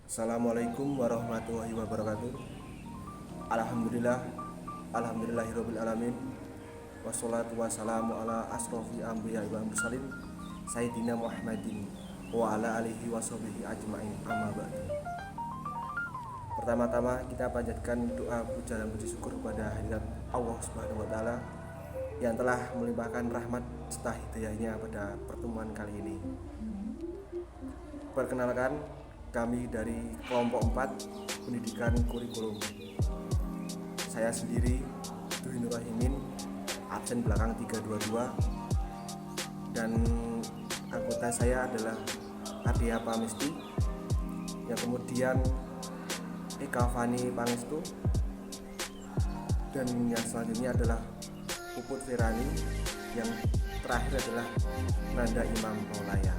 Assalamualaikum warahmatullahi wabarakatuh. Alhamdulillah, alhamdulillahirabbil alamin. Wassalatu wassalamu ala asrofil anbiya wal mursalin sayyidina Muhammadin wa ala alihi washabihi ajmain, amma ba'du. Pertama-tama kita panjatkan doa puja dan puji syukur kepada hadirat Allah Subhanahu wa taala yang telah melimpahkan rahmat serta hidayahnya pada pertemuan kali ini. Perkenalkan, kami dari kelompok 4 pendidikan kurikulum. Saya sendiri Dwi Nur Rahimin, absen belakang 322, dan anggota saya adalah Adia Pamesti, yang kemudian Eka Fani Pangestu, dan yang selanjutnya adalah Puput Firani, yang terakhir adalah Nanda Imam Maulaya.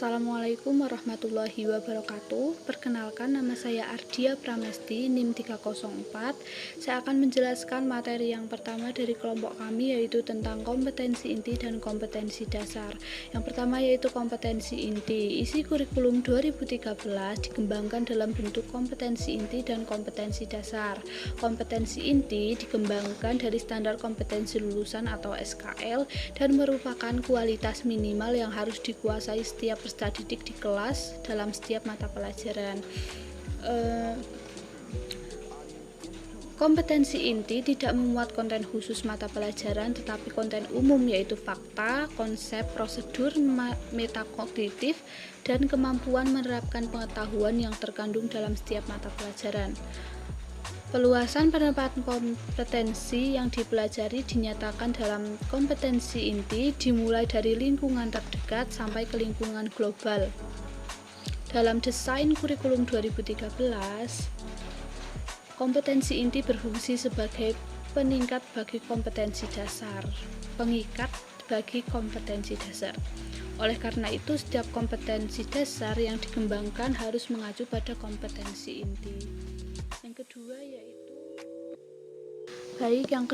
Assalamualaikum warahmatullahi wabarakatuh. Perkenalkan, nama saya Ardia Pramesti, NIM 304. Saya akan menjelaskan materi yang pertama dari kelompok kami, yaitu tentang kompetensi inti dan kompetensi dasar. Yang pertama yaitu kompetensi inti. Isi kurikulum 2013 dikembangkan dalam bentuk kompetensi inti dan kompetensi dasar. Kompetensi inti dikembangkan dari standar kompetensi lulusan atau SKL dan merupakan kualitas minimal yang harus dikuasai setiap peserta didik di kelas dalam setiap mata pelajaran. Kompetensi inti tidak memuat konten khusus mata pelajaran, tetapi konten umum yaitu fakta, konsep, prosedur, metakognitif, dan kemampuan menerapkan pengetahuan yang terkandung dalam setiap mata pelajaran. Peluasan penerapan kompetensi yang dipelajari dinyatakan dalam kompetensi inti dimulai dari lingkungan terdekat sampai ke lingkungan global. Dalam desain kurikulum 2013, kompetensi inti berfungsi sebagai pengikat bagi kompetensi dasar. Oleh karena itu, setiap kompetensi dasar yang dikembangkan harus mengacu pada kompetensi inti. Yang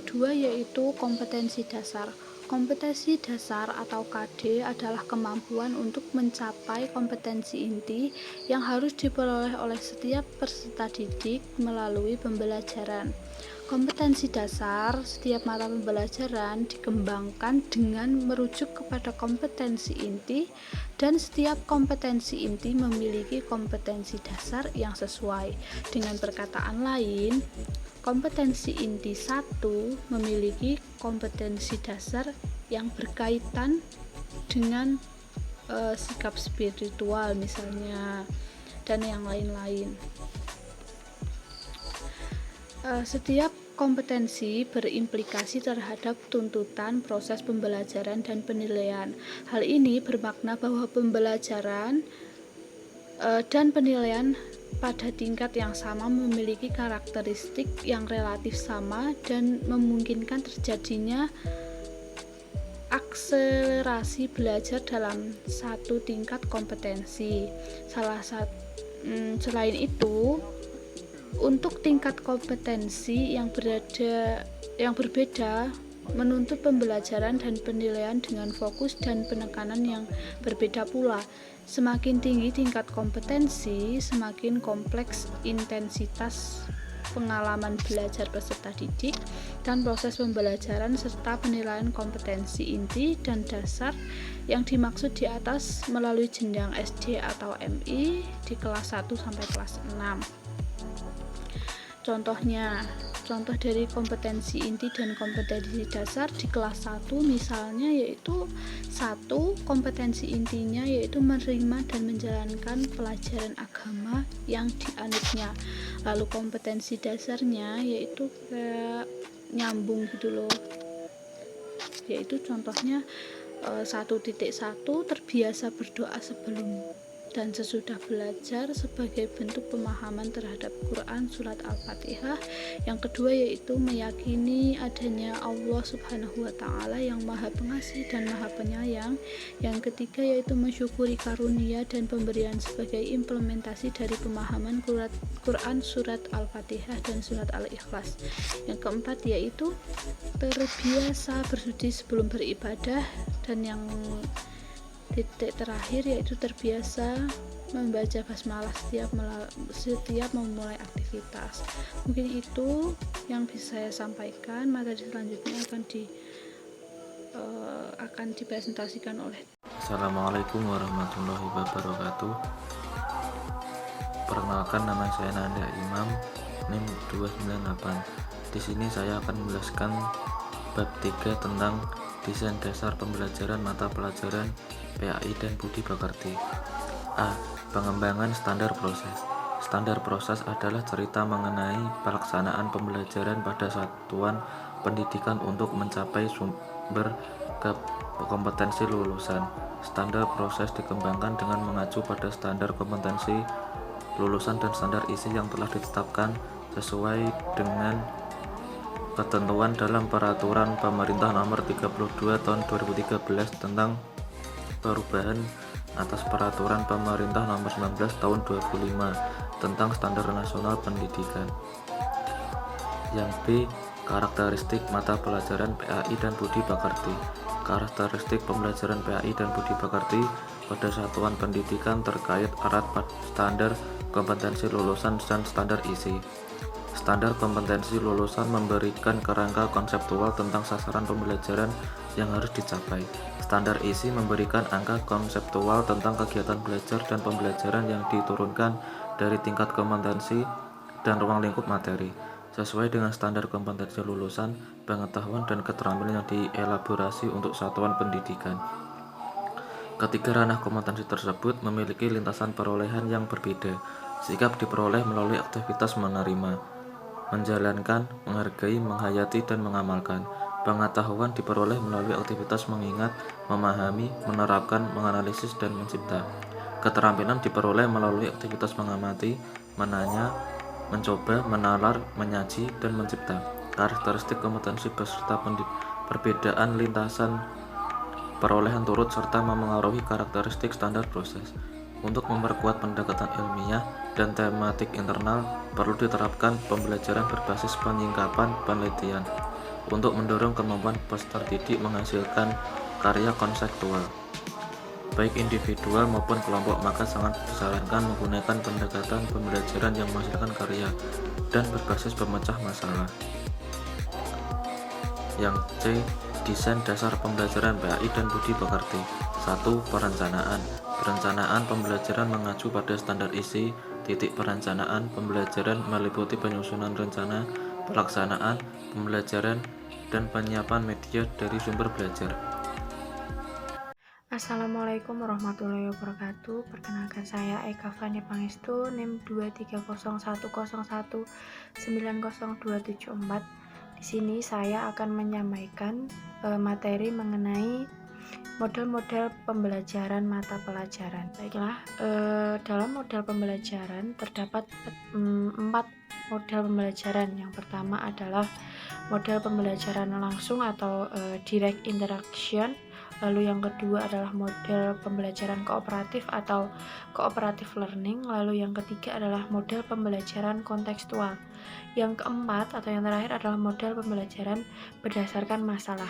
kedua yaitu kompetensi dasar. Kompetensi dasar atau KD adalah kemampuan untuk mencapai kompetensi inti yang harus diperoleh oleh setiap peserta didik melalui pembelajaran. Kompetensi dasar setiap mata pembelajaran dikembangkan dengan merujuk kepada kompetensi inti, dan setiap kompetensi inti memiliki kompetensi dasar yang sesuai. Dengan perkataan lain, kompetensi inti 1 memiliki kompetensi dasar yang berkaitan dengan sikap spiritual misalnya, dan yang lain-lain. Setiap kompetensi berimplikasi terhadap tuntutan proses pembelajaran dan penilaian. Hal ini bermakna bahwa pembelajaran dan penilaian pada tingkat yang sama memiliki karakteristik yang relatif sama dan memungkinkan terjadinya akselerasi belajar dalam satu tingkat kompetensi. Selain itu, untuk tingkat kompetensi yang berbeda menuntut pembelajaran dan penilaian dengan fokus dan penekanan yang berbeda pula. Semakin tinggi tingkat kompetensi, semakin kompleks intensitas pengalaman belajar peserta didik dan proses pembelajaran serta penilaian kompetensi inti dan dasar yang dimaksud di atas melalui jenjang SD atau MI di kelas 1 sampai kelas 6. Contoh dari kompetensi inti dan kompetensi dasar di kelas 1 misalnya yaitu 1. Kompetensi intinya yaitu menerima dan menjalankan pelajaran agama yang dianutnya. Lalu kompetensi dasarnya yaitu nyambung gitu loh, yaitu contohnya 1.1 terbiasa berdoa sebelum dan sesudah belajar sebagai bentuk pemahaman terhadap Quran surat Al-Fatihah. Yang kedua yaitu meyakini adanya Allah Subhanahu wa taala yang Maha Pengasih dan Maha Penyayang. Yang ketiga yaitu mensyukuri karunia dan pemberian sebagai implementasi dari pemahaman Quran surat Al-Fatihah dan surat Al-Ikhlas. Yang keempat yaitu terbiasa bersuci sebelum beribadah, dan yang Titik terakhir yaitu terbiasa membaca basmalah setiap memulai aktivitas. Mungkin itu yang bisa saya sampaikan. Materi selanjutnya akan dipresentasikan oleh. Assalamualaikum warahmatullahi wabarakatuh. Perkenalkan, nama saya Nanda Imam, NIM 298. Di sini saya akan menjelaskan bab 3 tentang desain dasar pembelajaran mata pelajaran PAI dan Budi Pekerti. A. Pengembangan standar proses. Standar proses adalah cerita mengenai pelaksanaan pembelajaran pada satuan pendidikan untuk mencapai sumber kompetensi lulusan. Standar proses dikembangkan dengan mengacu pada standar kompetensi lulusan dan standar isi yang telah ditetapkan sesuai dengan ketentuan dalam Peraturan Pemerintah Nomor 32 Tahun 2013 tentang perubahan atas Peraturan Pemerintah Nomor 19 Tahun 2005 tentang Standar Nasional Pendidikan. Yang B. Karakteristik mata pelajaran PAI dan Budi Pekerti. Karakteristik pembelajaran PAI dan Budi Pekerti pada satuan pendidikan terkait erat pada standar kompetensi lulusan dan standar isi. Standar kompetensi lulusan memberikan kerangka konseptual tentang sasaran pembelajaran yang harus dicapai. Standar isi memberikan angka konseptual tentang kegiatan belajar dan pembelajaran yang diturunkan dari tingkat kompetensi dan ruang lingkup materi, sesuai dengan standar kompetensi lulusan, pengetahuan dan keterampilan yang dielaborasi untuk satuan pendidikan. Ketiga ranah kompetensi tersebut memiliki lintasan perolehan yang berbeda. Sikap diperoleh melalui aktivitas menerima, menjalankan, menghargai, menghayati, dan mengamalkan. Pengetahuan diperoleh melalui aktivitas mengingat, memahami, menerapkan, menganalisis, dan mencipta. Keterampilan diperoleh melalui aktivitas mengamati, menanya, mencoba, menalar, menyaji, dan mencipta. Karakteristik kompetensi beserta perbedaan lintasan perolehan turut serta memengaruhi karakteristik standar proses. Untuk memperkuat pendekatan ilmiah dan tematik internal, perlu diterapkan pembelajaran berbasis penyingkapan penelitian untuk mendorong kemampuan peserta didik menghasilkan karya konseptual, baik individual maupun kelompok. Maka sangat disarankan menggunakan pendekatan pembelajaran yang menghasilkan karya dan berbasis pemecah masalah. Yang C. Desain dasar pembelajaran PAI dan Budi Pekerti. 1. Perencanaan. Perencanaan pembelajaran mengacu pada standar isi. Perencanaan pembelajaran meliputi penyusunan rencana, pelaksanaan pembelajaran, dan penyiapan media dari sumber belajar. Assalamualaikum warahmatullahi wabarakatuh. Perkenalkan, saya Eka Fani Pangestu, NIM 23010190274. Di sini saya akan menyampaikan materi mengenai model-model pembelajaran mata pelajaran. Baiklah, dalam model pembelajaran terdapat 4 model pembelajaran. Yang pertama adalah model pembelajaran langsung atau direct interaction. Lalu yang kedua adalah model pembelajaran kooperatif atau cooperative learning. Lalu yang ketiga adalah model pembelajaran kontekstual. Yang keempat atau yang terakhir adalah model pembelajaran berdasarkan masalah.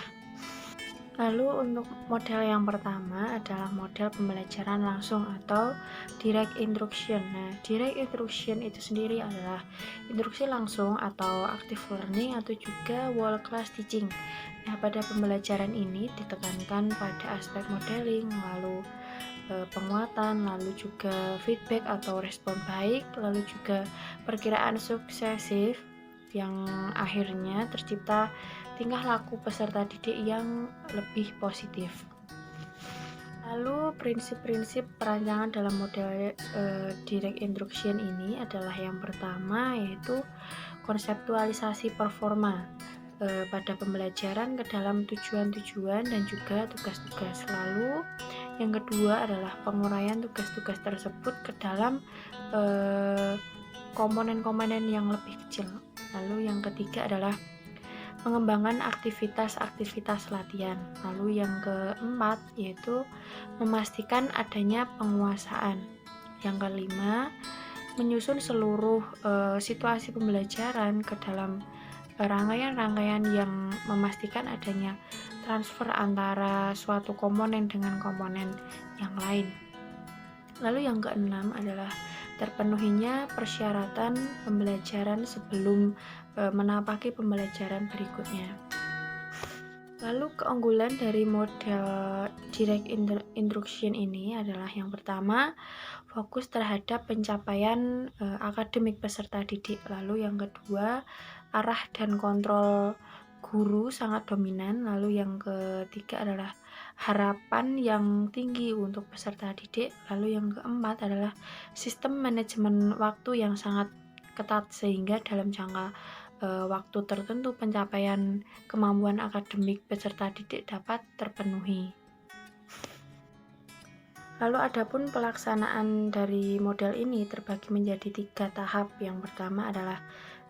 Lalu untuk model yang pertama adalah model pembelajaran langsung atau direct instruction. Nah, direct instruction itu sendiri adalah instruksi langsung atau active learning atau juga whole class teaching. Nah, pada pembelajaran ini ditekankan pada aspek modeling, lalu penguatan, lalu juga feedback atau respon baik, lalu juga perkiraan suksesif yang akhirnya tercipta tingkah laku peserta didik yang lebih positif. Lalu prinsip-prinsip perancangan dalam model direct instruction ini adalah yang pertama yaitu konseptualisasi performa pada pembelajaran ke dalam tujuan-tujuan dan juga tugas-tugas. Lalu yang kedua adalah penguraian tugas-tugas tersebut ke dalam komponen-komponen yang lebih kecil. Lalu yang ketiga adalah mengembangkan aktivitas-aktivitas latihan. Lalu yang keempat yaitu memastikan adanya penguasaan. Yang kelima, menyusun seluruh situasi pembelajaran ke dalam rangkaian-rangkaian yang memastikan adanya transfer antara suatu komponen dengan komponen yang lain. Lalu yang keenam adalah terpenuhinya persyaratan pembelajaran sebelum menapaki pembelajaran berikutnya. Lalu keunggulan dari model direct instruction ini adalah yang pertama, fokus terhadap pencapaian akademik peserta didik. Lalu yang kedua, arah dan kontrol guru sangat dominan. Lalu yang ketiga adalah harapan yang tinggi untuk peserta didik. Lalu yang keempat adalah sistem manajemen waktu yang sangat ketat sehingga dalam jangka waktu tertentu pencapaian kemampuan akademik peserta didik dapat terpenuhi. Lalu adapun pelaksanaan dari model ini terbagi menjadi 3 tahap. Yang pertama adalah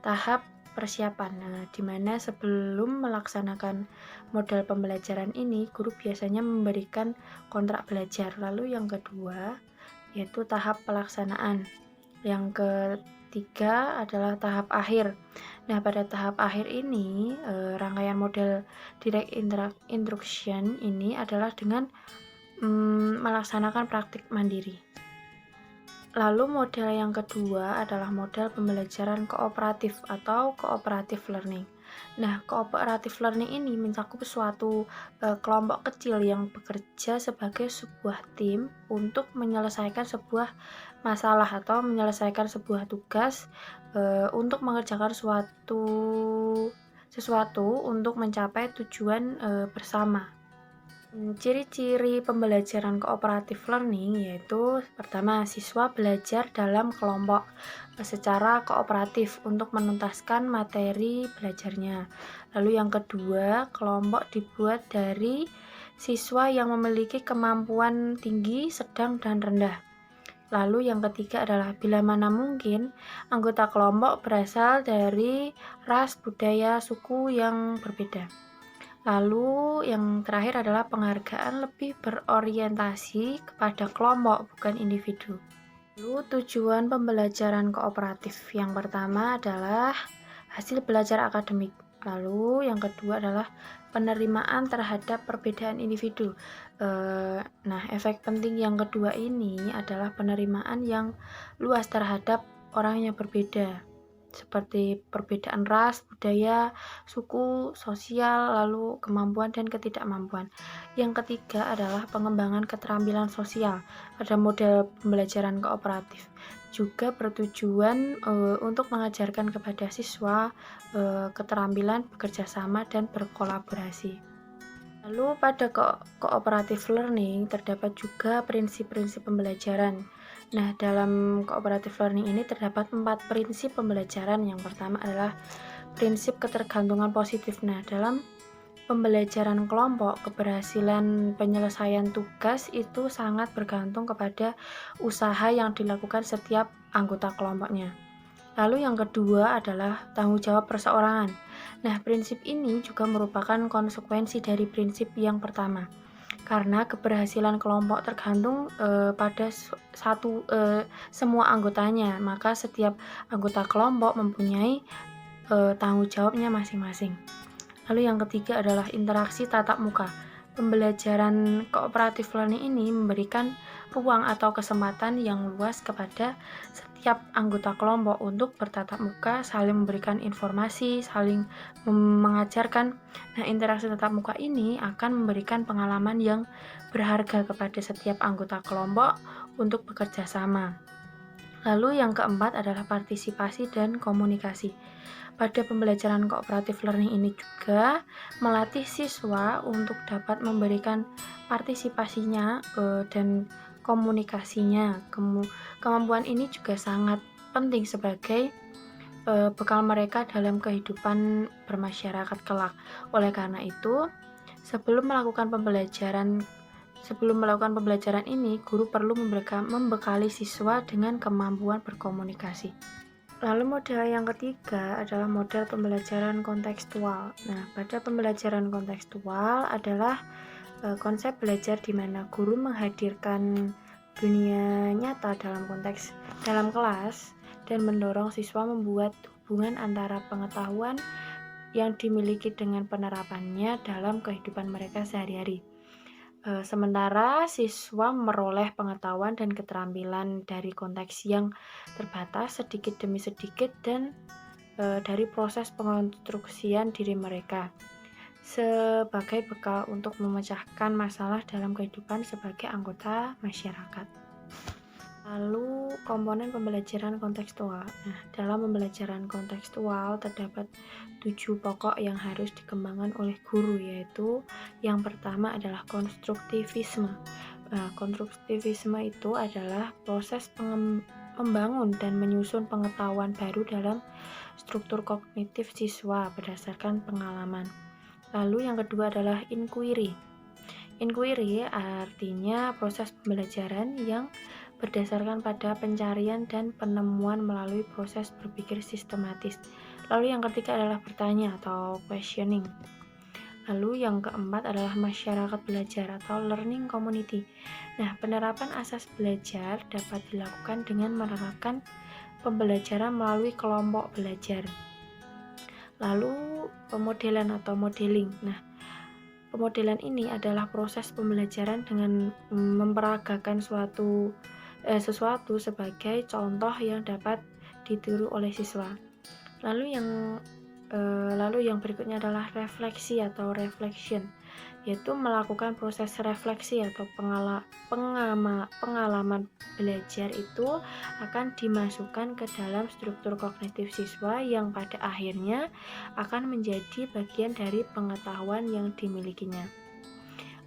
tahap persiapan, di mana sebelum melaksanakan model pembelajaran ini, guru biasanya memberikan kontrak belajar. Lalu yang kedua yaitu tahap pelaksanaan. Yang ketiga adalah tahap akhir. Nah, pada tahap akhir ini, rangkaian model direct instruction ini adalah dengan melaksanakan praktik mandiri. Lalu model yang kedua adalah model pembelajaran kooperatif atau cooperative learning. Nah, cooperative learning ini mencakup suatu kelompok kecil yang bekerja sebagai sebuah tim untuk menyelesaikan sebuah masalah atau menyelesaikan sebuah tugas untuk mengerjakan sesuatu untuk mencapai tujuan bersama. Ciri-ciri pembelajaran cooperative learning yaitu pertama, siswa belajar dalam kelompok secara kooperatif untuk menuntaskan materi belajarnya. Lalu yang kedua, kelompok dibuat dari siswa yang memiliki kemampuan tinggi, sedang, dan rendah. Lalu yang ketiga adalah bila mana mungkin anggota kelompok berasal dari ras, budaya, suku yang berbeda. Lalu yang terakhir adalah penghargaan lebih berorientasi kepada kelompok bukan individu. Lalu tujuan pembelajaran kooperatif yang pertama adalah hasil belajar akademik. Lalu yang kedua adalah penerimaan terhadap perbedaan individu. Nah, efek penting yang kedua ini adalah penerimaan yang luas terhadap orang yang berbeda, seperti perbedaan ras, budaya, suku, sosial, lalu kemampuan dan ketidakmampuan. Yang ketiga adalah pengembangan keterampilan sosial. Pada model pembelajaran kooperatif juga bertujuan untuk mengajarkan kepada siswa keterampilan bekerja sama dan berkolaborasi. Lalu pada cooperative learning terdapat juga prinsip-prinsip pembelajaran. Nah, dalam cooperative learning ini terdapat 4 prinsip pembelajaran. Yang pertama adalah prinsip ketergantungan positif. Nah, dalam pembelajaran kelompok, keberhasilan penyelesaian tugas itu sangat bergantung kepada usaha yang dilakukan setiap anggota kelompoknya. Lalu yang kedua adalah tanggung jawab perseorangan. Nah, prinsip ini juga merupakan konsekuensi dari prinsip yang pertama. Karena keberhasilan kelompok tergantung pada semua anggotanya, maka setiap anggota kelompok mempunyai tanggung jawabnya masing-masing. Lalu yang ketiga adalah interaksi tatap muka. Pembelajaran cooperative learning ini memberikan ruang atau kesempatan yang luas kepada setiap anggota kelompok untuk bertatap muka, saling memberikan informasi, saling mengajarkan. Nah, interaksi tatap muka ini akan memberikan pengalaman yang berharga kepada setiap anggota kelompok untuk bekerja sama. Lalu yang keempat adalah partisipasi dan komunikasi. Pada pembelajaran cooperative learning ini juga melatih siswa untuk dapat memberikan partisipasinya dan komunikasinya. Kemampuan ini juga sangat penting sebagai bekal mereka dalam kehidupan bermasyarakat kelak. Oleh karena itu, sebelum melakukan pembelajaran ini, guru perlu membekali siswa dengan kemampuan berkomunikasi. Lalu model yang ketiga adalah model pembelajaran kontekstual. Nah, pada pembelajaran kontekstual adalah konsep belajar di mana guru menghadirkan dunia nyata dalam kelas dan mendorong siswa membuat hubungan antara pengetahuan yang dimiliki dengan penerapannya dalam kehidupan mereka sehari-hari. Sementara siswa meroleh pengetahuan dan keterampilan dari konteks yang terbatas sedikit demi sedikit dan dari proses pengonstruksian diri mereka sebagai bekal untuk memecahkan masalah dalam kehidupan sebagai anggota masyarakat. Lalu komponen pembelajaran kontekstual. Nah, dalam pembelajaran kontekstual terdapat 7 pokok yang harus dikembangkan oleh guru, yaitu yang pertama adalah konstruktivisme. Nah, konstruktivisme itu adalah proses membangun dan menyusun pengetahuan baru dalam struktur kognitif siswa berdasarkan pengalaman. Lalu yang kedua adalah inquiry. Inquiry artinya proses pembelajaran yang berdasarkan pada pencarian dan penemuan melalui proses berpikir sistematis. Lalu yang ketiga adalah bertanya atau questioning. Lalu yang keempat adalah masyarakat belajar atau learning community. Nah, penerapan asas belajar dapat dilakukan dengan menerapkan pembelajaran melalui kelompok belajar. Lalu pemodelan atau modeling. Nah, pemodelan ini adalah proses pembelajaran dengan memperagakan sesuatu sebagai contoh yang dapat ditiru oleh siswa. Lalu yang berikutnya adalah refleksi atau reflection, yaitu melakukan proses refleksi atau pengalaman belajar itu akan dimasukkan ke dalam struktur kognitif siswa yang pada akhirnya akan menjadi bagian dari pengetahuan yang dimilikinya.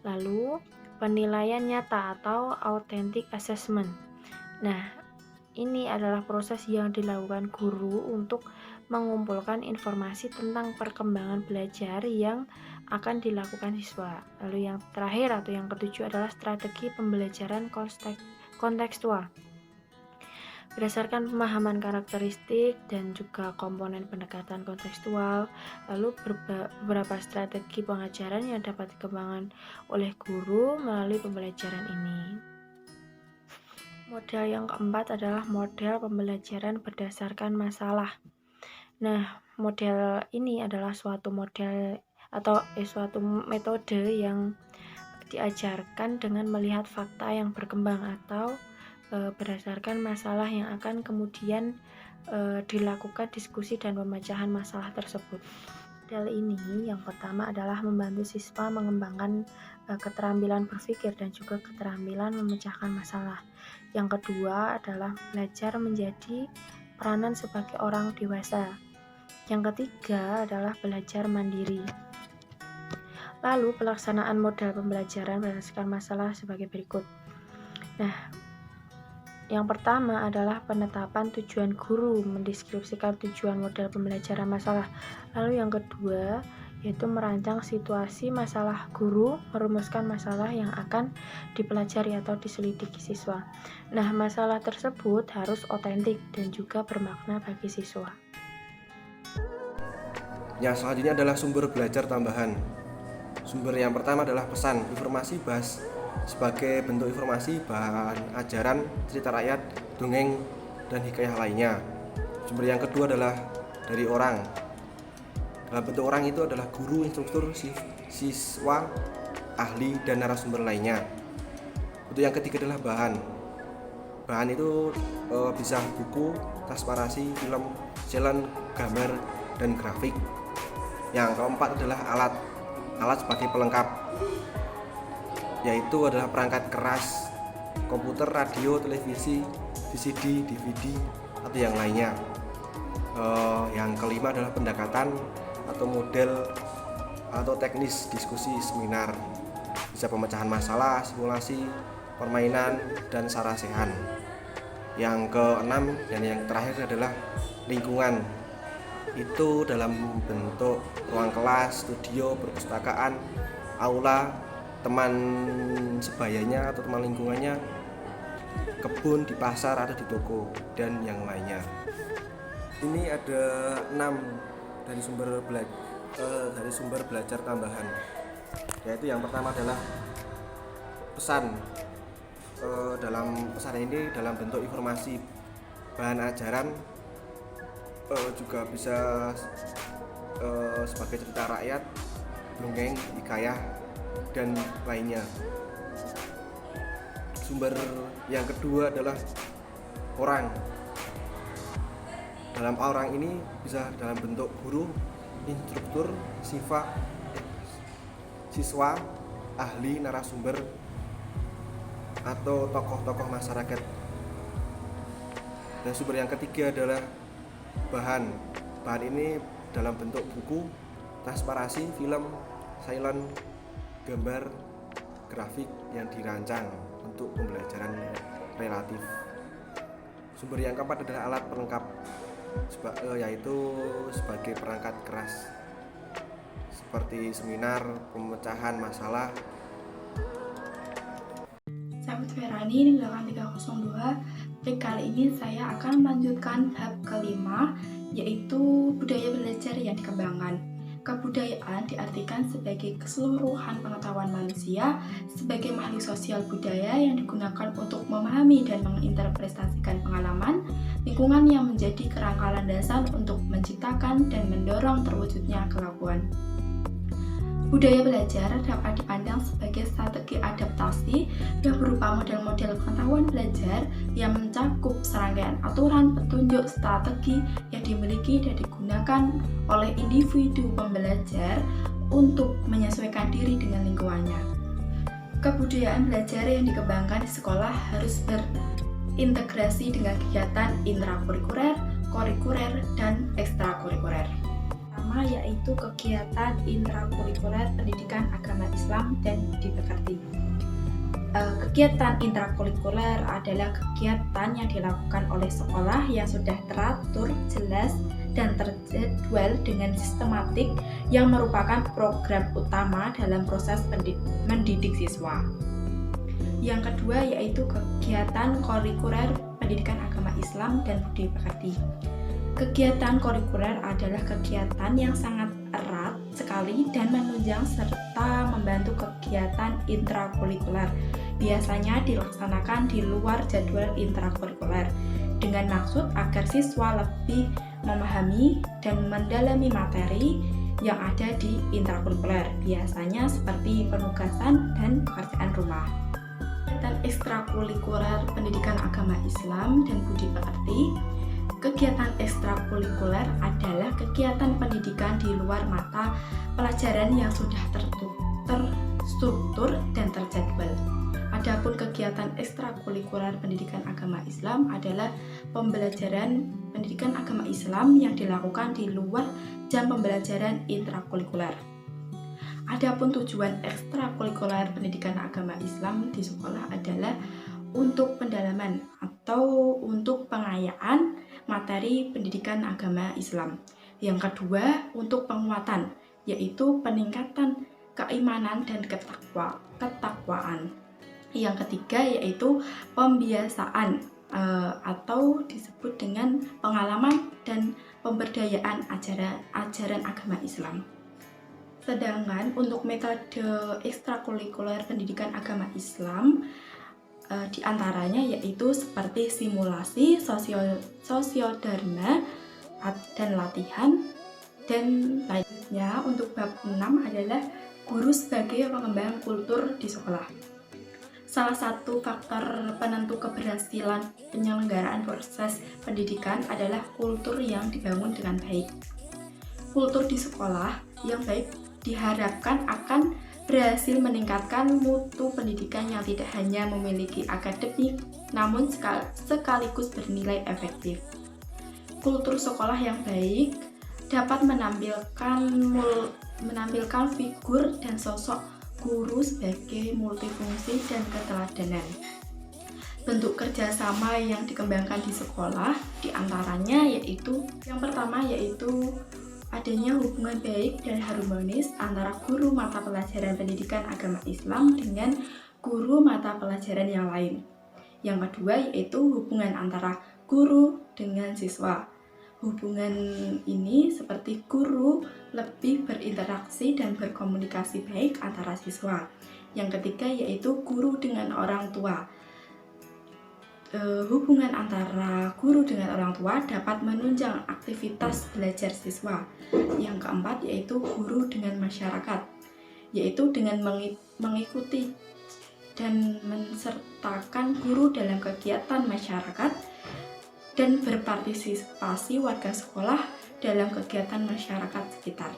Lalu penilaian nyata atau authentic assessment. Nah, ini adalah proses yang dilakukan guru untuk mengumpulkan informasi tentang perkembangan belajar yang akan dilakukan siswa. Lalu yang terakhir atau yang ketujuh adalah strategi pembelajaran kontekstual. Berdasarkan pemahaman karakteristik dan juga komponen pendekatan kontekstual, lalu beberapa strategi pengajaran yang dapat dikembangkan oleh guru melalui pembelajaran ini. Model yang keempat adalah model pembelajaran berdasarkan masalah. Nah, model ini adalah suatu metode yang diajarkan dengan melihat fakta yang berkembang atau berdasarkan masalah yang akan kemudian dilakukan diskusi dan pemecahan masalah tersebut. Model ini yang pertama adalah membantu siswa mengembangkan keterampilan berpikir dan juga keterampilan memecahkan masalah. Yang kedua adalah belajar menjadi peranan sebagai orang dewasa. Yang ketiga adalah belajar mandiri. Lalu pelaksanaan model pembelajaran berdasarkan masalah sebagai berikut. Nah, yang pertama adalah penetapan tujuan guru, mendeskripsikan tujuan model pembelajaran masalah. Lalu yang kedua yaitu merancang situasi masalah guru, merumuskan masalah yang akan dipelajari atau diselidiki siswa. Nah, masalah tersebut harus otentik dan juga bermakna bagi siswa. Yang selanjutnya adalah sumber belajar tambahan. Sumber yang pertama adalah pesan, informasi bahas sebagai bentuk informasi, bahan ajaran, cerita rakyat, dongeng, dan hikayah lainnya. Sumber yang kedua adalah dari orang. Dalam bentuk orang itu adalah guru, instruktur, siswa, ahli, dan narasumber lainnya. Untuk yang ketiga adalah bahan. Bahan itu bisa buku, transparasi, film, challenge, gambar, dan grafik. Yang keempat adalah alat sebagai pelengkap, yaitu adalah perangkat keras, komputer, radio, televisi, VCD, DVD, atau yang lainnya. Yang kelima adalah pendekatan atau model atau teknis diskusi seminar, bisa pemecahan masalah, simulasi, permainan, dan sarasehan. Yang keenam dan yang terakhir adalah lingkungan, itu dalam bentuk ruang kelas, studio, perpustakaan, aula, teman sebayanya atau teman lingkungannya, kebun, di pasar, atau di toko, dan yang lainnya. Ini ada 6 dari sumber belajar tambahan, yaitu yang pertama adalah pesan. Dalam pesan ini dalam bentuk informasi, bahan ajaran, juga bisa sebagai cerita rakyat, dongeng, hikayah, dan lainnya. Sumber yang kedua adalah orang. Dalam orang ini bisa dalam bentuk guru, instruktur, siswa, ahli, narasumber, atau tokoh-tokoh masyarakat. Dan sumber yang ketiga adalah bahan. Bahan ini dalam bentuk buku, transparasi, film, silent, gambar, grafik yang dirancang untuk pembelajaran relatif. Sumber yang keempat adalah alat pelengkap, yaitu sebagai perangkat keras seperti seminar, pemecahan masalah. Saya Ferani, ini belakang 302. Kali ini saya akan melanjutkan bab kelima, yaitu budaya belajar yang dikembangkan. Kebudayaan diartikan sebagai keseluruhan pengetahuan manusia sebagai makhluk sosial budaya yang digunakan untuk memahami dan menginterpretasikan pengalaman, lingkungan yang menjadi kerangka landasan untuk menciptakan dan mendorong terwujudnya kelakuan. Budaya belajar dapat dipandang sebagai strategi adaptasi yang berupa model-model pengetahuan belajar yang mencakup serangkaian aturan, petunjuk, strategi yang dimiliki dan digunakan oleh individu pembelajar untuk menyesuaikan diri dengan lingkungannya. Kebudayaan belajar yang dikembangkan di sekolah harus berintegrasi dengan kegiatan intrakurikuler, kurikuler, dan ekstrakurikuler. Yaitu kegiatan intrakurikuler pendidikan agama Islam dan budi pekerti. Kegiatan intrakurikuler adalah kegiatan yang dilakukan oleh sekolah yang sudah teratur, jelas, dan terjadwal dengan sistematik yang merupakan program utama dalam proses mendidik siswa. Yang kedua yaitu kegiatan kurikuler pendidikan agama Islam dan budi pekerti. Kegiatan kurikuler adalah kegiatan yang sangat erat sekali dan menunjang serta membantu kegiatan intrakurikuler. Biasanya dilaksanakan di luar jadwal intrakurikuler dengan maksud agar siswa lebih memahami dan mendalami materi yang ada di intrakurikuler, biasanya seperti penugasan dan pekerjaan rumah. Kegiatan ekstrakurikuler pendidikan agama Islam dan budi pekerti. Kegiatan ekstrakurikuler adalah kegiatan pendidikan di luar mata pelajaran yang sudah terstruktur dan terjadwal. Adapun kegiatan ekstrakurikuler pendidikan agama Islam adalah pembelajaran pendidikan agama Islam yang dilakukan di luar jam pembelajaran intrakurikuler. Adapun tujuan ekstrakurikuler pendidikan agama Islam di sekolah adalah untuk pendalaman atau untuk pengayaan materi pendidikan agama Islam. Yang kedua, untuk penguatan, yaitu peningkatan keimanan dan ketakwaan. Yang ketiga, yaitu pembiasaan atau disebut dengan pengalaman dan pemberdayaan ajaran agama Islam. Sedangkan untuk metode ekstrakurikuler pendidikan agama Islam di antaranya yaitu seperti simulasi, sosiodharma, dan latihan, dan lainnya. Untuk bab 6 adalah guru sebagai pengembang kultur di sekolah. Salah satu faktor penentu keberhasilan penyelenggaraan proses pendidikan adalah kultur yang dibangun dengan baik. Kultur di sekolah yang baik diharapkan akan berhasil meningkatkan mutu pendidikan yang tidak hanya memiliki akademik, namun sekaligus bernilai efektif. Kultur sekolah yang baik dapat menampilkan figur dan sosok guru sebagai multifungsi dan keteladanan. Bentuk kerjasama yang dikembangkan di sekolah diantaranya yaitu yang pertama yaitu adanya hubungan baik dan harmonis antara guru mata pelajaran pendidikan agama Islam dengan guru mata pelajaran yang lain. Yang kedua yaitu hubungan antara guru dengan siswa. Hubungan ini seperti guru lebih berinteraksi dan berkomunikasi baik antara siswa. Yang ketiga yaitu guru dengan orang tua. Hubungan antara guru dengan orang tua dapat menunjang aktivitas belajar siswa. Yang keempat yaitu guru dengan masyarakat, yaitu dengan mengikuti dan mensertakan guru dalam kegiatan masyarakat dan berpartisipasi warga sekolah dalam kegiatan masyarakat sekitar.